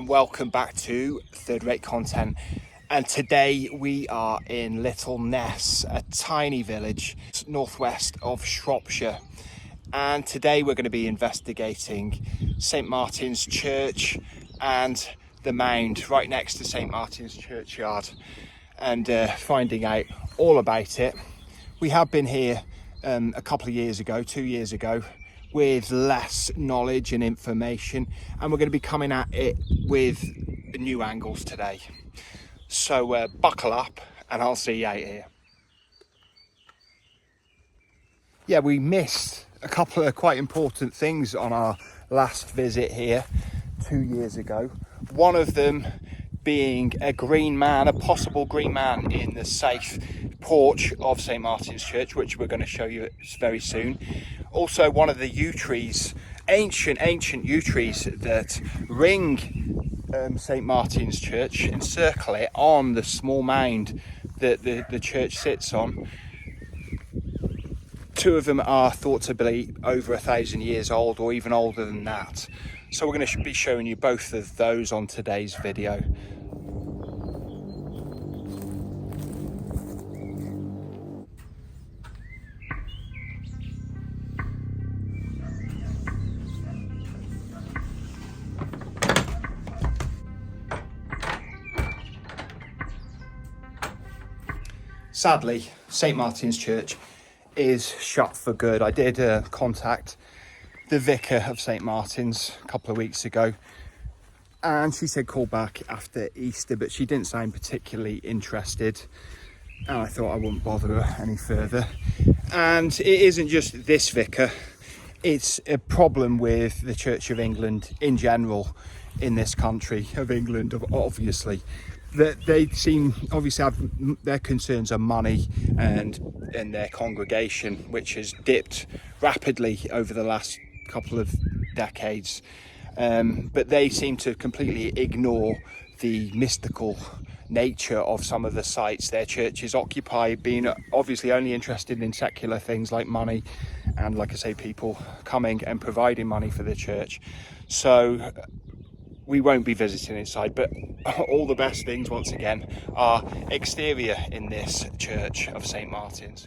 and welcome back to Third Rate Content. And today we are in Little Ness, a tiny village northwest of Shropshire. And today we're going to be investigating St Martin's Church and the mound right next to St Martin's churchyard and finding out all about it. We have been here a couple of years ago, 2 years ago, with less knowledge and information, and we're going to be coming at it with new angles today. So buckle up and I'll see you out here. Yeah, we missed a couple of quite important things on our last visit here 2 years ago. One of them being a green man, a possible green man in the safe porch of St Martin's Church, which we're going to show you very soon. Also, one of the yew trees, ancient yew trees that ring St Martin's Church, encircle it on the small mound that the church sits on. Two of them are thought to be over 1,000 years old, or even older than that. So we're going to be showing you both of those on today's video. Sadly, St Martin's Church is shut for good. I did contact the vicar of St Martin's a couple of weeks ago, and she said call back after Easter, but she didn't sound particularly interested, and I thought I wouldn't bother her any further. And it isn't just this vicar, it's a problem with the Church of England in general, in this country of England, obviously, that they seem obviously have their concerns are money and their congregation, which has dipped rapidly over the last couple of decades, but they seem to completely ignore the mystical nature of some of the sites their churches occupy, being obviously only interested in secular things like money and, like I say, people coming and providing money for the church. So we won't be visiting inside, but all the best things once again are exterior in this church of St Martin's.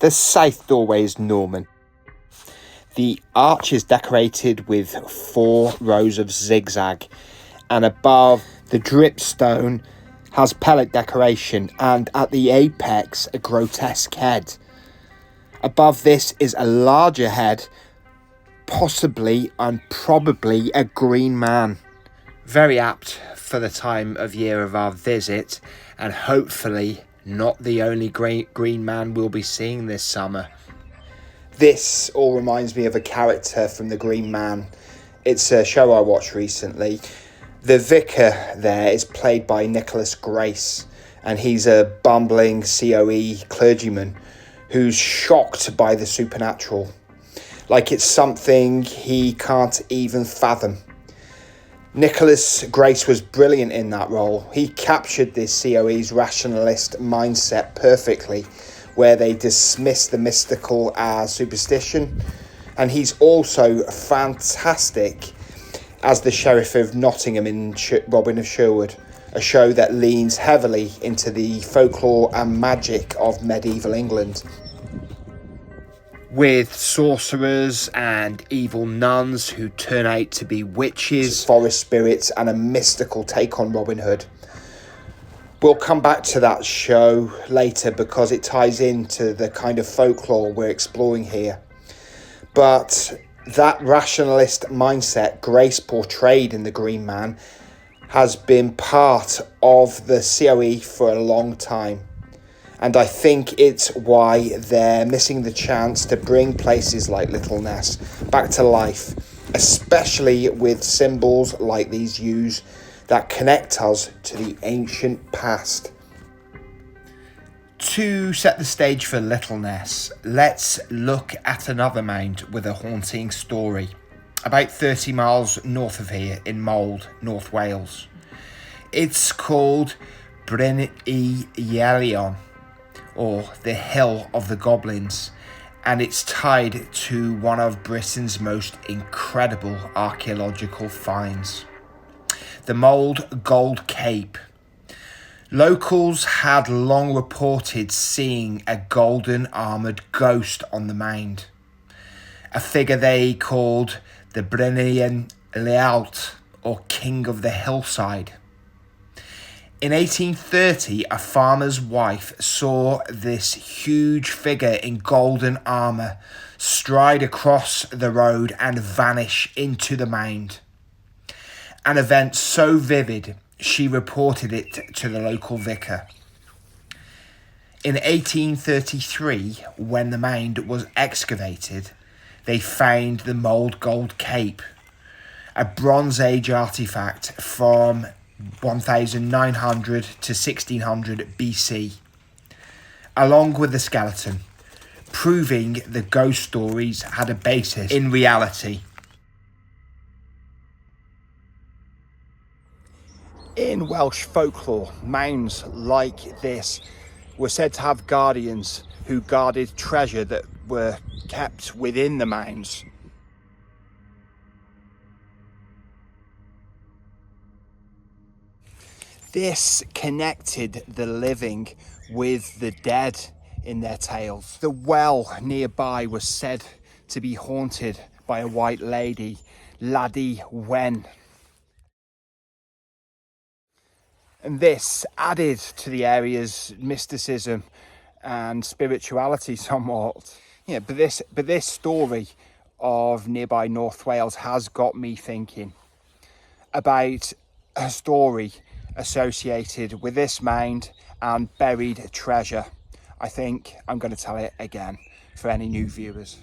The south doorway is Norman. The arch is decorated with 4 rows of zigzag, and above the dripstone has pellet decoration, and at the apex a grotesque head. Above this is a larger head, possibly and probably a green man. Very apt for the time of year of our visit, and hopefully not the only green man we'll be seeing this summer. This all reminds me of a character from The Green Man. It's a show I watched recently. The vicar there is played by Nicholas Grace, and he's a bumbling COE clergyman who's shocked by the supernatural, like it's something he can't even fathom. Nicholas Grace was brilliant in that role. He captured this COE's rationalist mindset perfectly, where they dismiss the mystical as superstition, and he's also fantastic as the Sheriff of Nottingham in Robin of Sherwood, a show that leans heavily into the folklore and magic of medieval England, with sorcerers and evil nuns who turn out to be witches, forest spirits, and a mystical take on Robin Hood. We'll come back to that show later because it ties into the kind of folklore we're exploring here. But that rationalist mindset Grace portrayed in The Green Man has been part of the COE for a long time. And I think it's why they're missing the chance to bring places like Little Ness back to life, especially with symbols like these yews that connect us to the ancient past. To set the stage for Little Ness, let's look at another mound with a haunting story. About 30 miles north of here in Mold, North Wales. It's called Bryn y Ielion, or the Hill of the Goblins, and it's tied to one of Britain's most incredible archaeological finds, the Mould Gold Cape. Locals had long reported seeing a golden armoured ghost on the mound, a figure they called the Brynnian Lealt, or King of the Hillside. In 1830, a farmer's wife saw this huge figure in golden armour stride across the road and vanish into the mound. An event so vivid, she reported it to the local vicar. In 1833, when the mound was excavated, they found the Mould Gold Cape, a Bronze Age artefact from 1900 to 1600 BC, along with the skeleton, proving the ghost stories had a basis in reality. In Welsh folklore, mounds like this were said to have guardians who guarded treasure that were kept within the mounds. This connected the living with the dead in their tales. The well nearby was said to be haunted by a white lady, Laddie Wen. And this added to the area's mysticism and spirituality somewhat. Yeah, but this story of nearby North Wales has got me thinking about a story associated with this mound and buried treasure. I think I'm going to tell it again for any new viewers.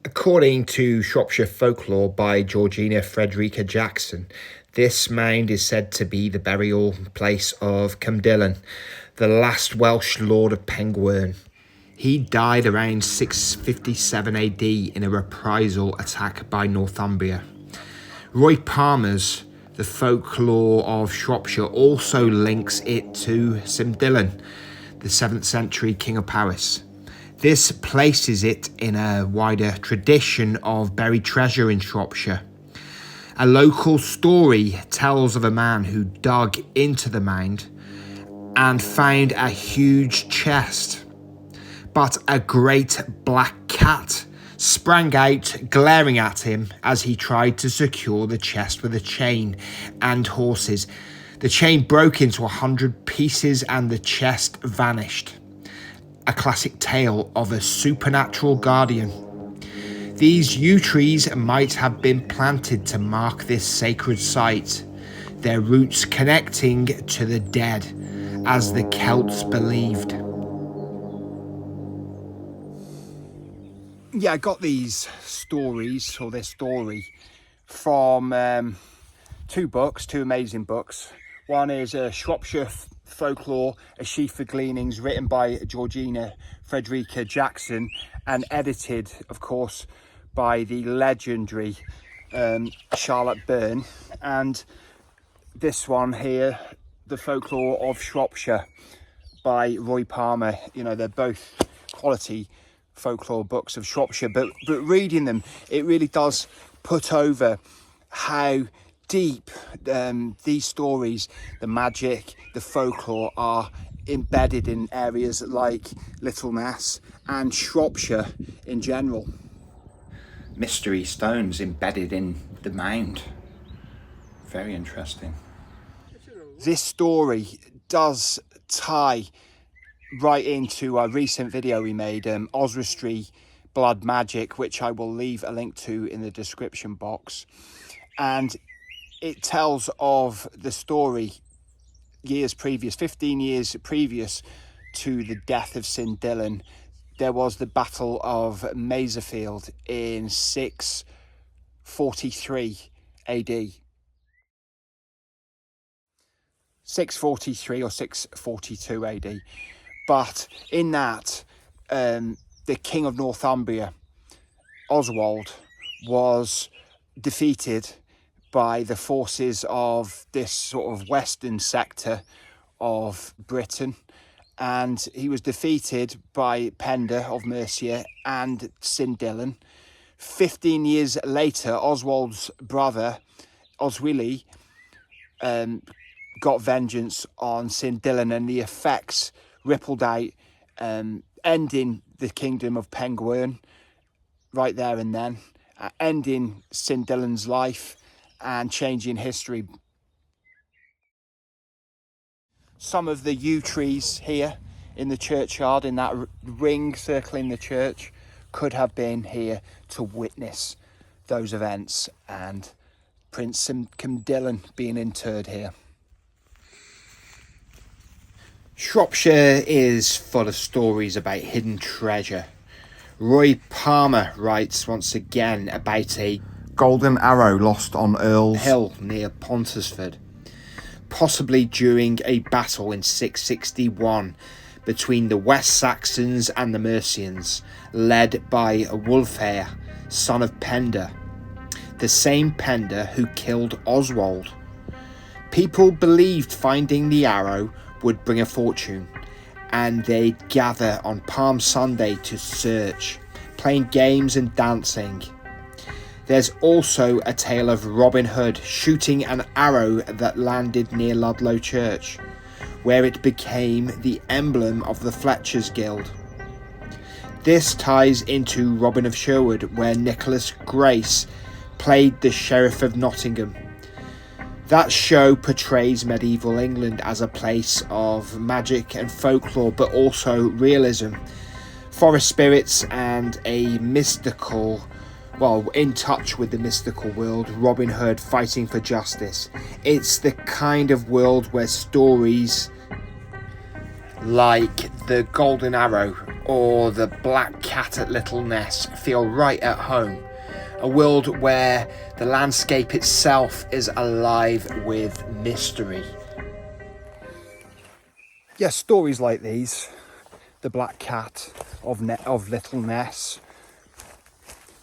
According to Shropshire folklore by Georgina Frederica Jackson, this mound is said to be the burial place of Cymdillan, the last Welsh lord of Pengwern. He died around 657 AD in a reprisal attack by Northumbria. Roy Palmer's The Folklore of Shropshire also links it to Cymdillan, the 7th century king of Paris. This places it in a wider tradition of buried treasure in Shropshire. A local story tells of a man who dug into the mound and found a huge chest. But a great black cat sprang out, glaring at him as he tried to secure the chest with a chain and horses. The chain broke into 100 pieces and the chest vanished. A classic tale of a supernatural guardian. These yew trees might have been planted to mark this sacred site, their roots connecting to the dead, as the Celts believed. Yeah, I got these stories, or this story, from two amazing books. One is Shropshire Folklore, A Sheaf of Gleanings, written by Georgina Frederica Jackson and edited, of course, by the legendary Charlotte Byrne. And this one here, The Folklore of Shropshire by Roy Palmer. You know, they're both quality folklore books of Shropshire, but reading them, it really does put over how deep these stories, the magic, the folklore, are embedded in areas like Littleness and Shropshire in general. Mystery stones embedded in the mound. Very interesting. This story does tie right into a recent video we made, Oswestry Blood Magic, which I will leave a link to in the description box. And it tells of the story 15 years previous to the death of Cymdillan. There was the Battle of Maserfield in 643 AD. 643 or 642 AD. But in that, the King of Northumbria, Oswald, was defeated by the forces of this sort of western sector of Britain, and he was defeated by Penda of Mercia and Cyndylan. 15 years later, Oswald's brother Oswili got vengeance on Cyndylan, and the effects rippled out, ending the kingdom of Pengwern right there and then, ending Cyndylan's life and changing history. Some of the yew trees here in the churchyard, in that ring circling the church, could have been here to witness those events and Prince Cyndylan being interred here. Shropshire is full of stories about hidden treasure. Roy Palmer writes once again about a golden arrow lost on Earl's Hill near Pontersford, possibly during a battle in 661 between the West Saxons and the Mercians, led by Wulfhere, son of Penda, the same Penda who killed Oswald. People believed finding the arrow would bring a fortune, and they'd gather on Palm Sunday to search, playing games and dancing. There's also a tale of Robin Hood shooting an arrow that landed near Ludlow Church, where it became the emblem of the Fletchers Guild. This ties into Robin of Sherwood, where Nicholas Grace played the Sheriff of Nottingham. That show portrays medieval England as a place of magic and folklore, but also realism, forest spirits, and a mystical, in touch with the mystical world, Robin Hood fighting for justice. It's the kind of world where stories like the Golden Arrow or the Black Cat at Little Ness feel right at home. A world where the landscape itself is alive with mystery. Yes, stories like these, the Black Cat of Little Ness,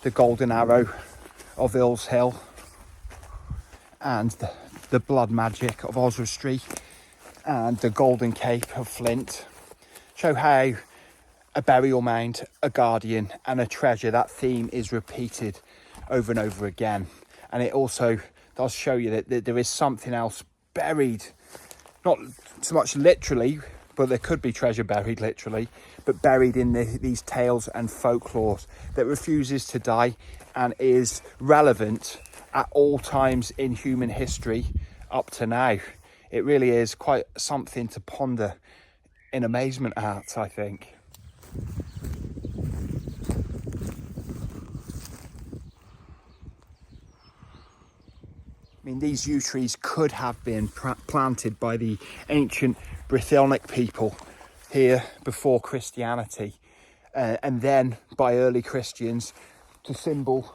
the Golden Arrow of Earl's Hill, and the blood magic of Oswestry, and the Golden Cape of Flint, show how a burial mound, a guardian, and a treasure, that theme is repeated over and over again. And it also does show you that there is something else buried, not so much literally, but there could be treasure buried literally, but buried in these tales and folklores that refuses to die and is relevant at all times in human history up to now. It really is quite something to ponder in amazement at, I think. I mean, these yew trees could have been planted by the ancient Brythonic people here before Christianity, and then by early Christians to symbolise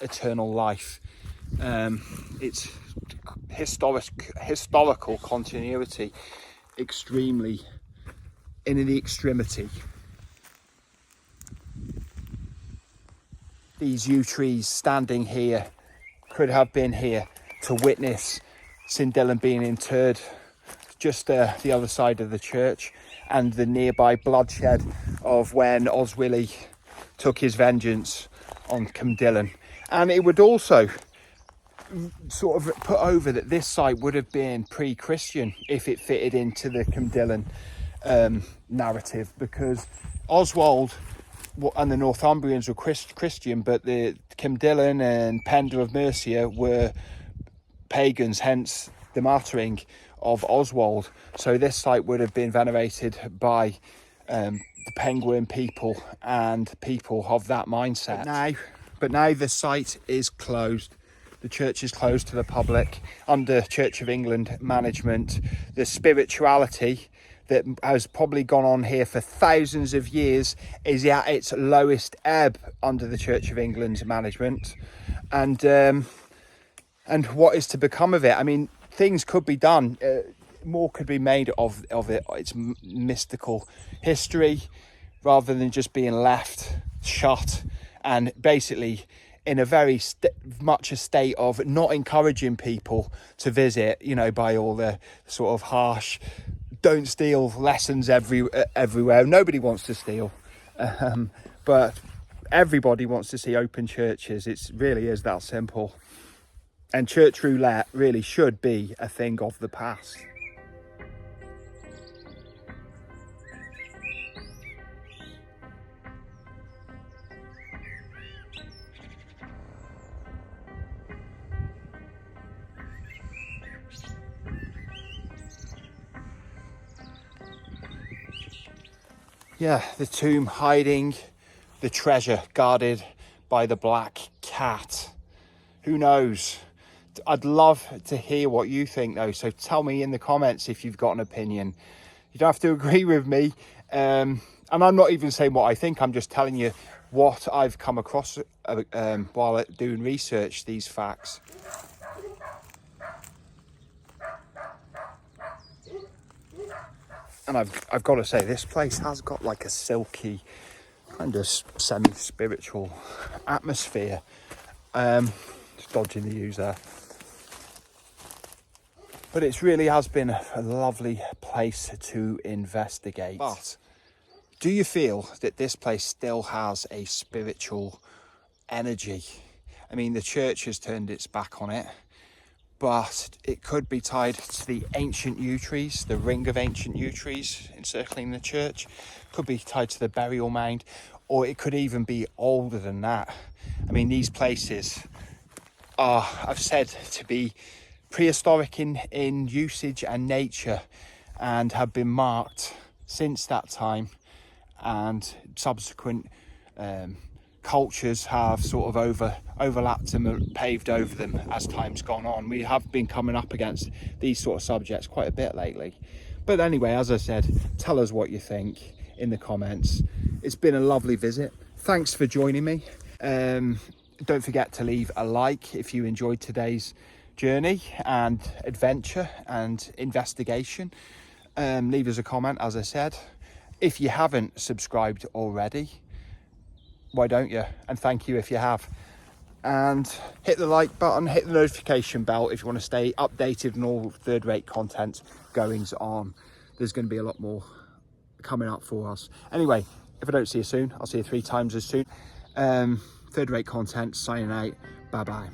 eternal life. It's historical continuity, extremely in the extremity. These yew trees standing here could have been here to witness Cyndylan being interred just the other side of the church, and the nearby bloodshed of when Oswili took his vengeance on Cyndylan. And it would also sort of put over that this site would have been pre-Christian if it fitted into the Cyndylan narrative, because Oswald and the Northumbrians were Christian, but the Cyndylan and Penda of Mercia were pagans, hence the martyring of Oswald. So this site would have been venerated by the Pengwern people and people of that mindset. But now the site is closed. The church is closed to the public under Church of England management. The spirituality that has probably gone on here for thousands of years is at its lowest ebb under the Church of England's management. And what is to become of it? I mean, things could be done. More could be made of it. Its mystical history, rather than just being left shut and basically in a very much a state of not encouraging people to visit, you know, by all the sort of harsh don't steal lessons everywhere. Nobody wants to steal, but everybody wants to see open churches. It really is that simple. And church roulette really should be a thing of the past. Yeah, the tomb hiding the treasure guarded by the black cat. Who knows? I'd love to hear what you think though, so tell me in the comments if you've got an opinion. You don't have to agree with me, and I'm not even saying what I think, I'm just telling you what I've come across while doing research, these facts. And I've got to say, this place has got like a silky, kind of semi-spiritual atmosphere. Just dodging the U's there. But it really has been a lovely place to investigate. But do you feel that this place still has a spiritual energy? I mean, the church has turned its back on it, but it could be tied to the ancient yew trees, the ring of ancient yew trees encircling the church. Could be tied to the burial mound, or it could even be older than that. I mean, these places are, I've said, to be prehistoric in usage and nature, and have been marked since that time, and subsequent cultures have sort of overlapped them and paved over them as time's gone on. We have been coming up against these sort of subjects quite a bit lately. But anyway, as I said, tell us what you think in the comments. It's been a lovely visit. Thanks for joining me. Don't forget to leave a like if you enjoyed today's journey and adventure and investigation. Leave us a comment, as I said. If you haven't subscribed already, why don't you? And thank you if you have. And hit the like button, hit the notification bell if you want to stay updated on all third-rate content goings on. There's going to be a lot more coming up for us. Anyway, if I don't see you soon, I'll see you 3 times as soon. Third-rate content, signing out. Bye-bye.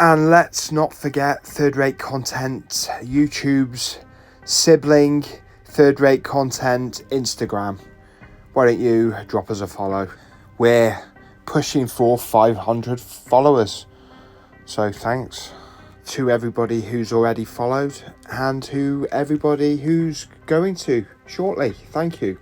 And let's not forget third-rate content, YouTube's sibling, third-rate content, Instagram. Why don't you drop us a follow? We're pushing for 500 followers. So thanks to everybody who's already followed and to everybody who's going to shortly. Thank you.